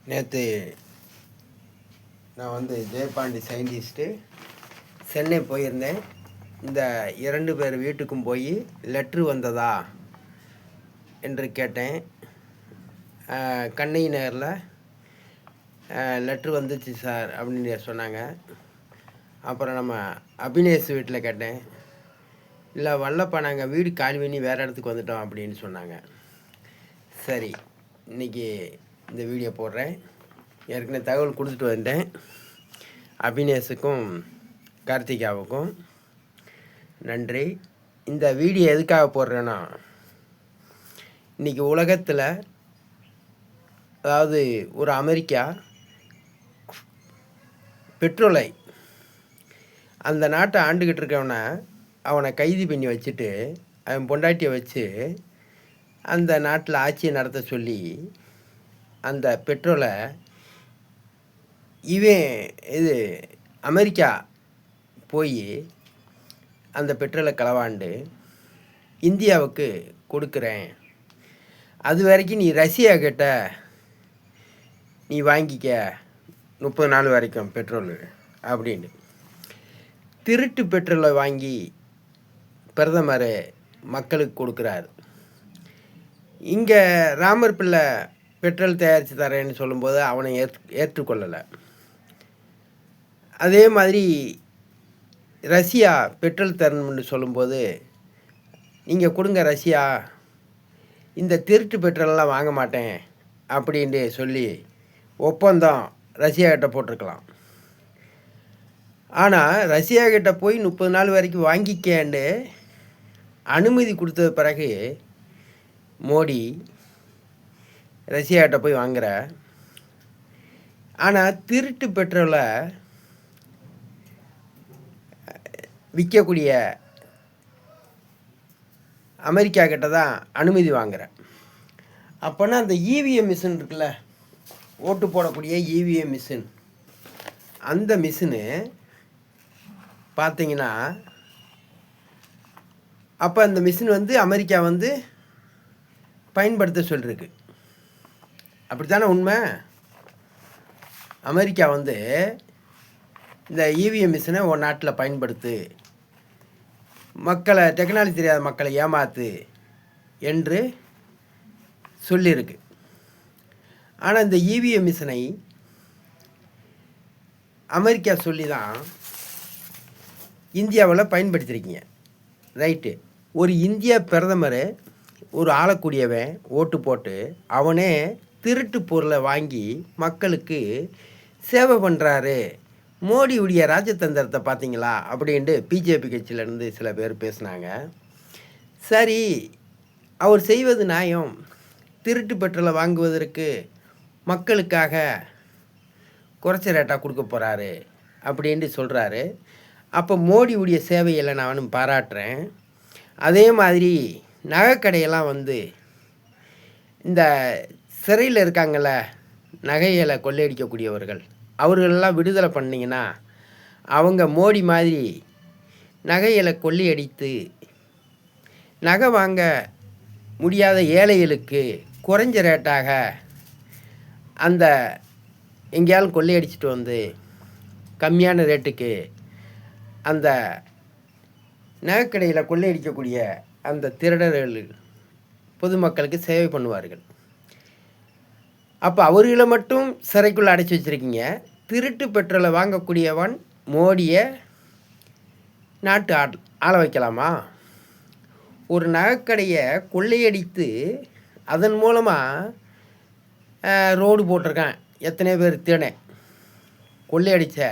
நேற்று நான் ஜெயபாண்டி சயின்டிஸ்ட்டு சென்னை போயிருந்தேன். இந்த 2 பேர் வீட்டுக்கும் போய் லெட்ரு வந்ததா என்று கேட்டேன். கண்ணகி நகரில் லெட்ரு வந்துச்சு சார் அப்படின்னு சொன்னாங்க. அப்புறம் நம்ம அபினேஷ் வீட்டில் கேட்டேன். இல்லை வல்லப்பா, நாங்கள் வீடு காலி பண்ணி வேறு இடத்துக்கு வந்துட்டோம் அப்படின்னு சொன்னாங்க. சரி, இன்றைக்கி இந்த வீடியோ போடுறேன். ஏற்கனவே தகவல் கொடுத்துட்டு வந்தேன். அபினேஷுக்கும் கார்த்திகாவுக்கும் நன்றி. இந்த வீடியோ எதுக்காக போடுறேன்னா, இன்றைக்கி உலகத்தில், அதாவது ஒரு அமெரிக்கா பெட்ரோலை அந்த நாட்டை ஆண்டுக்கிட்டு இருக்கவனை அவனை கைது பண்ணி வச்சுட்டு அவன் பொண்டாட்டியை வச்சு அந்த நாட்டில் ஆட்சியை நடத்த சொல்லி அந்த பெட்ரோலை இது அமெரிக்கா போய் அந்த பெட்ரோலை களவாண்டு இந்தியாவுக்கு கொடுக்குறேன், அது வரைக்கும் நீ ரஷ்யா கிட்ட நீ வாங்கிக்க 30 நாள் வரைக்கும் பெட்ரோலு அப்படின்னு திருட்டு பெட்ரோலை வாங்கி பிரதமர் மக்களுக்கு கொடுக்குறாரு. இங்கே ராமர் பிள்ளை பெட்ரோல் தயாரித்து தரேன்னு சொல்லும்போது அவனை ஏற்றுக்கொள்ளலை. அதே மாதிரி ரஷ்யா பெட்ரோல் தரணும்னு சொல்லும்போது, நீங்கள் கொடுங்க ரஷ்யா, இந்த திருட்டு பெட்ரோலெலாம் வாங்க மாட்டேன் அப்படின்ட்டு சொல்லி ஒப்பந்தம் ரஷ்யாக்கிட்ட போட்டிருக்கலாம். ஆனால் ரஷ்யாக்கிட்ட போய் 30 நாள் வரைக்கும் வாங்கிக்கேன்னு அனுமதி கொடுத்தது பிறகு மோடி ரஷ்யாக்கிட்ட போய் வாங்குற. ஆனால் திருட்டு பெட்ரோலை விற்கக்கூடிய அமெரிக்கா கிட்ட தான் அனுமதி வாங்குற. அப்போனா அந்த இவிஎம் மிஷின் இருக்குல்ல, ஓட்டு போடக்கூடிய இவிஎம் மிஷின், அந்த மிஷினு பார்த்தீங்கன்னா, அப்போ அந்த மிஷின் அமெரிக்கா பயன்படுத்த சொல்லிருக்கு. அப்படி தானே உண்மை? அமெரிக்கா இந்த இவிஎம் மிஷினை ஒரு நாட்டில் பயன்படுத்து, மக்களை, டெக்னாலஜி தெரியாத மக்களை ஏமாத்து என்று சொல்லியிருக்கு. ஆனால் இந்த இவிஎம் மிஷினை அமெரிக்கா சொல்லி தான் இந்தியாவில் பயன்படுத்தியிருக்கீங்க. ரைட்டு. ஒரு இந்திய பிரதமர், ஒரு ஆளக்கூடியவன் ஓட்டு போட்டு அவனே திருட்டு பொருளை வாங்கி மக்களுக்கு சேவை பண்ணுறாரு. மோடியுடைய ராஜதந்திரத்தை பார்த்தீங்களா அப்படின்ட்டு பிஜேபி கட்சியிலேருந்து சில பேர் பேசுனாங்க. சரி, அவர் செய்வது நியாயம். திருட்டு பெட்ரோலை வாங்குவதற்கு மக்களுக்காக குறைச்ச ரேட்டாக கொடுக்க போகிறாரு அப்படின்ட்டு சொல்கிறாரு. அப்போ மோடியுடைய சேவையில் நான் பாராட்டுறேன். அதே மாதிரி நகைக்கடையெல்லாம் இந்த சிறையில் இருக்காங்கள்ல, நகைகளை கொள்ளையடிக்கக்கூடியவர்கள், அவர்களெல்லாம் விடுதலை பண்ணிங்கன்னா அவங்க மோடி மாதிரி நகைகளை கொள்ளையடித்து நகை வாங்க முடியாத ஏழைகளுக்கு குறைஞ்ச ரேட்டாக அந்த எங்கேயாலும் கொள்ளையடிச்சிட்டு கம்மியான ரேட்டுக்கு அந்த நகைக்கடையில் கொள்ளையடிக்கக்கூடிய அந்த திருடர்கள் பொதுமக்களுக்கு சேவை பண்ணுவார்கள். அப்போ அவர்களை மட்டும் சிறைக்குள்ளே அடைச்சி வச்சுருக்கீங்க. திருட்டு பெட்ரோலை வாங்கக்கூடியவன் மோடியை நாட்டு ஆள வைக்கலாமா? ஒரு நகைக்கடையை கொள்ளையடித்து அதன் மூலமாக ரோடு போட்டிருக்கான். எத்தனை பேர் திருடன், கொள்ளையடித்த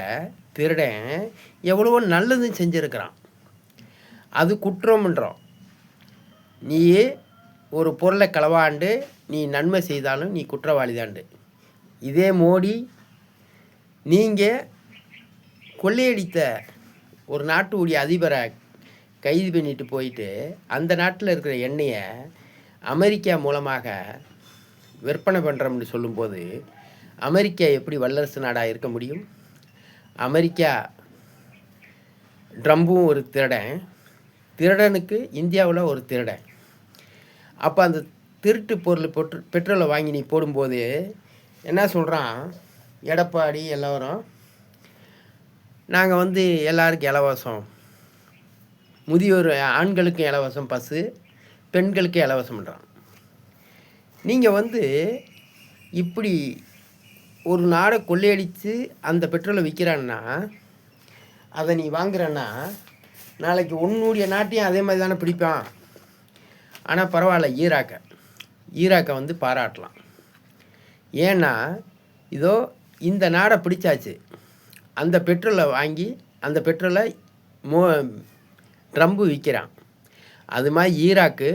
திருடன் எவ்வளவோ நல்லதும் செஞ்சுருக்கிறான். அது குற்றம்ன்றோம். நீ ஒரு பொருளை களவாண்டு நீ நன்மை செய்தாலும் நீ குற்றவாளி தாண்டு. இதே மோடி, நீங்கள் கொள்ளையடித்த ஒரு நாட்டுடைய அதிபரை கைது பண்ணிட்டு போயிட்டு அந்த நாட்டில் இருக்கிற எண்ணெயை அமெரிக்கா மூலமாக விற்பனை பண்ணுறோம்னு சொல்லும்போது அமெரிக்கா எப்படி வல்லரசு நாடாக இருக்க முடியும்? அமெரிக்கா ட்ரம்பும் ஒரு திருடனுக்கு இந்தியாவில் ஒரு திருடன். அப்போ அந்த திருட்டு பொருள் பெட்ரோலை வாங்கி நீ போடும்போது என்ன சொல்கிறான் எடப்பாடி எல்லோரும், நாங்கள் வந்து எல்லாருக்கும் இலவசம், முதியோர் ஆண்களுக்கு இலவசம் பஸ்ஸு, பெண்களுக்கு இலவசம்ன்றான். நீங்கள் வந்து இப்படி ஒரு நாடை கொள்ளையடித்து அந்த பெட்ரோலை விற்கிறான்னா, அதை நீ வாங்குறன்னா, நாளைக்கு உன்னுடைய நாட்டையும் அதே மாதிரி தானே பிடிப்பான். ஆனால் பரவாயில்ல, ஈராக்கை வந்து பாராட்டலாம். ஏன்னா இதோ இந்த நாடை பிடிச்சாச்சு, அந்த பெட்ரோலை வாங்கி அந்த பெட்ரோலை ட்ரம்பு விற்கிறான். அது மாதிரி ஈராக்கு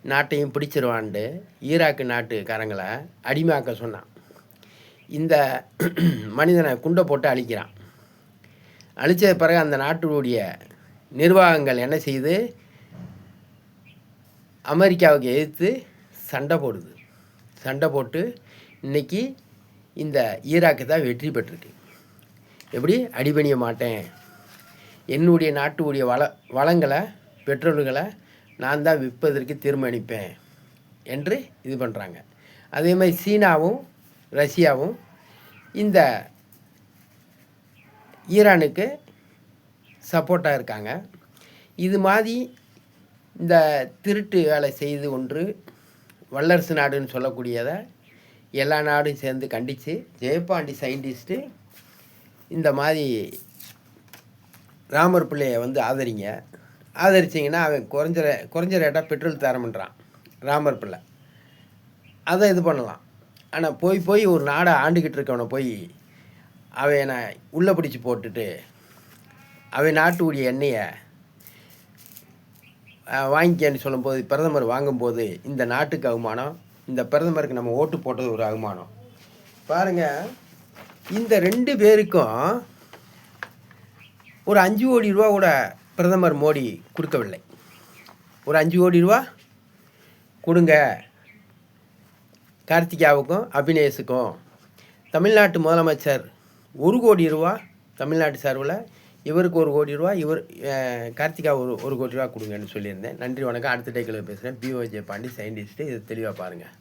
நாட்டையும் பிடிச்சிருவான்ட்டு ஈராக்கு நாட்டுக்காரங்களை அடிமையாக்க சொன்னான். இந்த மனிதனை குண்டை போட்டு அழிக்கிறான். அழித்த பிறகு அந்த நாட்டுடைய நிர்வாகங்கள் என்ன செய்யுது, அமெரிக்காவுக்கு எதிர்த்து சண்டை போட்டு இன்றைக்கி இந்த ஈராக்கு தான் வெற்றி பெற்றிருக்கு. எப்படி அடிபணிய மாட்டேன், என்னுடைய நாட்டுடைய வளங்களை பெட்ரோல்களை நான் தான் விற்பதற்கு தீர்மானிப்பேன் என்று இது பண்ணுறாங்க. அதே மாதிரி சீனாவும் ரஷ்யாவும் இந்த ஈரானுக்கு சப்போர்ட்டாக இருக்காங்க. இது மாதிரி இந்த திருட்டு வேலை செய்து ஒன்று வல்லரசு நாடுன்னு சொல்லக்கூடியதை எல்லா நாடும் சேர்ந்து கண்டித்து, ஜெயபாண்டி சயின்டிஸ்ட்டு இந்த மாதிரி ராமர் பிள்ளையை வந்து ஆதரிச்சிங்கன்னா அவன் குறைஞ்ச ரேட்டாக பெட்ரோல் தரமுன்றான் ராமர் பிள்ளை. அதை இது பண்ணலாம். ஆனால் போய் ஒரு நாடை ஆண்டுக்கிட்டு இருக்கவனை போய் அவனை உள்ளே பிடிச்சி போட்டுட்டு அவன் நாட்டுடைய எண்ணெயை வாங்கிக்கன்னு சொல்லும்போது, பிரதமர் வாங்கும்போது இந்த நாட்டுக்கு அவமானம், இந்த பிரதமருக்கு நம்ம ஓட்டு போட்டது ஒரு அவமானம். பாருங்கள், இந்த 2 பேருக்கும் ஒரு 5 கோடி ரூபா கூட பிரதமர் மோடி கொடுக்கவில்லை. ஒரு 5 கோடி ரூபா கொடுங்க கார்த்திகாவுக்கும் அபினேஷுக்கும். தமிழ்நாட்டு முதலமைச்சர் 1 கோடி ரூபா தமிழ்நாட்டு சார்பில், இவருக்கு 1 கோடி ரூபா, கார்த்திகா 1 கோடி ரூபா கொடுங்கன்னு சொல்லியிருந்தேன். நன்றி, வணக்கம். அடுத்த டேக்கில் பேசுகிறேன். P O Jayapandi scientist. இது தெளிவாக பாருங்கள்.